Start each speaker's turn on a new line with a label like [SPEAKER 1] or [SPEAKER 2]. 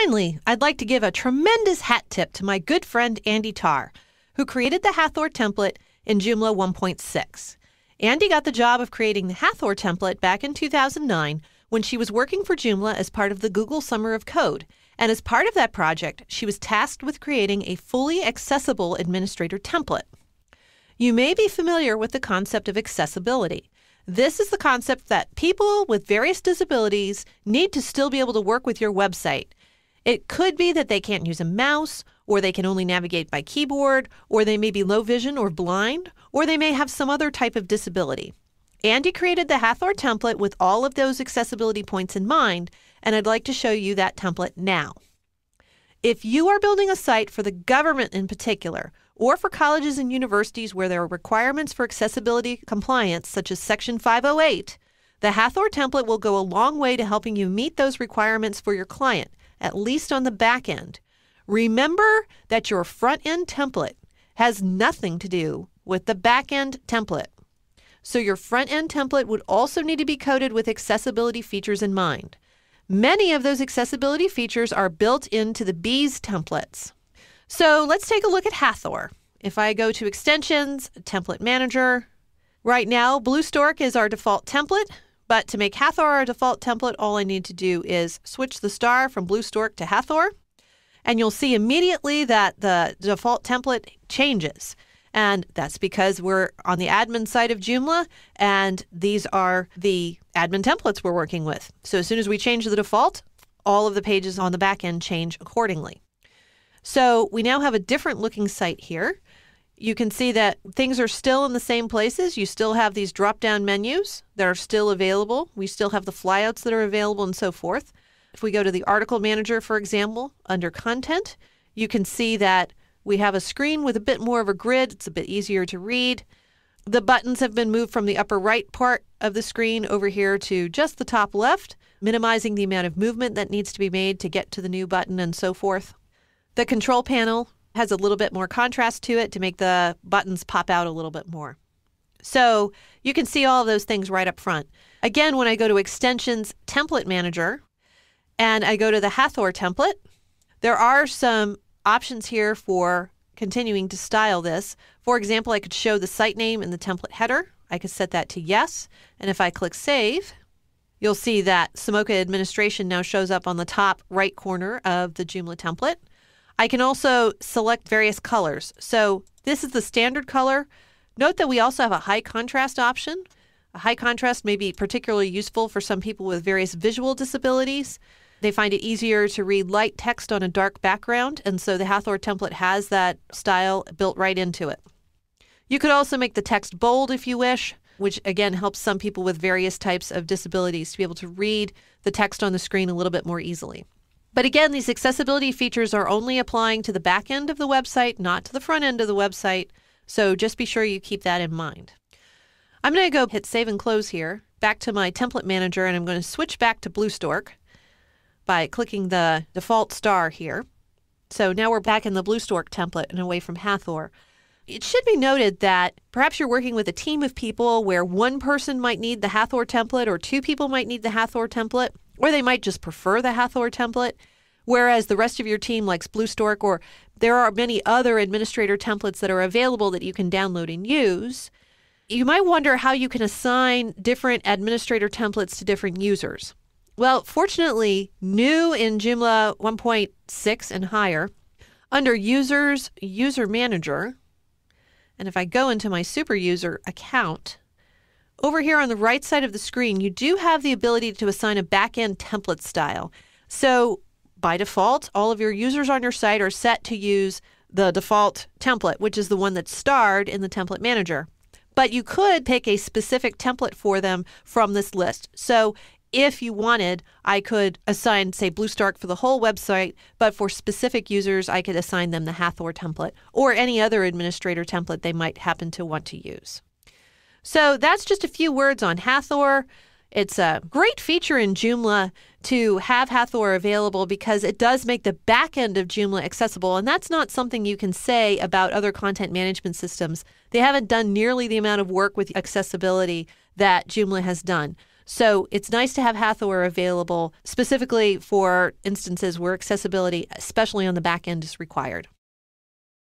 [SPEAKER 1] Finally, I'd like to give a tremendous hat tip to my good friend Andy Tarr, who created the Hathor template in Joomla 1.6. Andy got the job of creating the Hathor template back in 2009 when she was working for Joomla as part of the Google Summer of Code. And as part of that project, she was tasked with creating a fully accessible administrator template. You may be familiar with the concept of accessibility. This is the concept that people with various disabilities need to still be able to work with your website. It could be that they can't use a mouse, or they can only navigate by keyboard, or they may be low vision or blind, or they may have some other type of disability. Andy created the Hathor template with all of those accessibility points in mind, and I'd like to show you that template now. If you are building a site for the government in particular, or for colleges and universities where there are requirements for accessibility compliance, such as Section 508, the Hathor template will go a long way to helping you meet those requirements for your client, at least on the back end. Remember that your front-end template has nothing to do with the back-end template. So your front-end template would also need to be coded with accessibility features in mind. Many of those accessibility features are built into the Bees templates. So let's take a look at Hathor. If I go to Extensions, Template Manager, right now BlueStork is our default template, but to make Hathor our default template, all I need to do is switch the star from BlueStork to Hathor, and you'll see immediately that the default template changes. And that's because we're on the admin side of Joomla, and these are the admin templates we're working with. So as soon as we change the default, all of the pages on the back end change accordingly. So we now have a different looking site here. You can see that things are still in the same places. You still have these drop-down menus that are still available. We still have the flyouts that are available and so forth. If we go to the Article Manager, for example, under Content, you can see that we have a screen with a bit more of a grid. It's a bit easier to read. The buttons have been moved from the upper right part of the screen over here to just the top left, minimizing the amount of movement that needs to be made to get to the new button and so forth. The control panel has a little bit more contrast to it to make the buttons pop out a little bit more. So you can see all of those things right up front. Again, when I go to Extensions Template Manager and I go to the Hathor template, there are some options here for continuing to style this. For example, I could show the site name in the template header. I could set that to yes. And if I click Save, you'll see that Samoka Administration now shows up on the top right corner of the Joomla template. I can also select various colors. So this is the standard color. Note that we also have a high contrast option. A high contrast may be particularly useful for some people with various visual disabilities. They find it easier to read light text on a dark background, and so the Hathor template has that style built right into it. You could also make the text bold if you wish, which again helps some people with various types of disabilities to be able to read the text on the screen a little bit more easily. But again, these accessibility features are only applying to the back end of the website, not to the front end of the website. So just be sure you keep that in mind. I'm going to go hit Save and Close here, back to my template manager, and I'm going to switch back to BlueStork by clicking the default star here. So now we're back in the BlueStork template and away from Hathor. It should be noted that perhaps you're working with a team of people where one person might need the Hathor template or two people might need the Hathor template, or they might just prefer the Hathor template, whereas the rest of your team likes BlueStork, or there are many other administrator templates that are available that you can download and use. You might wonder how you can assign different administrator templates to different users. Well, fortunately, new in Joomla 1.6 and higher, under Users, User Manager, and if I go into my super user account, over here on the right side of the screen, you do have the ability to assign a backend template style. So by default, all of your users on your site are set to use the default template, which is the one that's starred in the template manager. But you could pick a specific template for them from this list. So if you wanted, I could assign, say, BlueStork for the whole website, but for specific users, I could assign them the Hathor template or any other administrator template they might happen to want to use. So that's just a few words on Hathor. It's a great feature in Joomla to have Hathor available because it does make the back end of Joomla accessible, and that's not something you can say about other content management systems. They haven't done nearly the amount of work with accessibility that Joomla has done. So it's nice to have Hathor available specifically for instances where accessibility, especially on the back end, is required.